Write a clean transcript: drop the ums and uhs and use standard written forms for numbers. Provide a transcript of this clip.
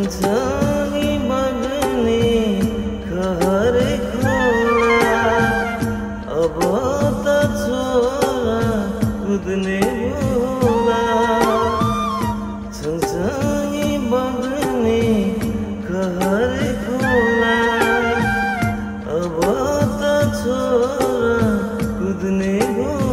छन्छनी बग्ने कहर खोला अब त छोरा कुद्ने बोला छन्छनी बग्ने कहर खोला अब त छोरा कुद्ने बोला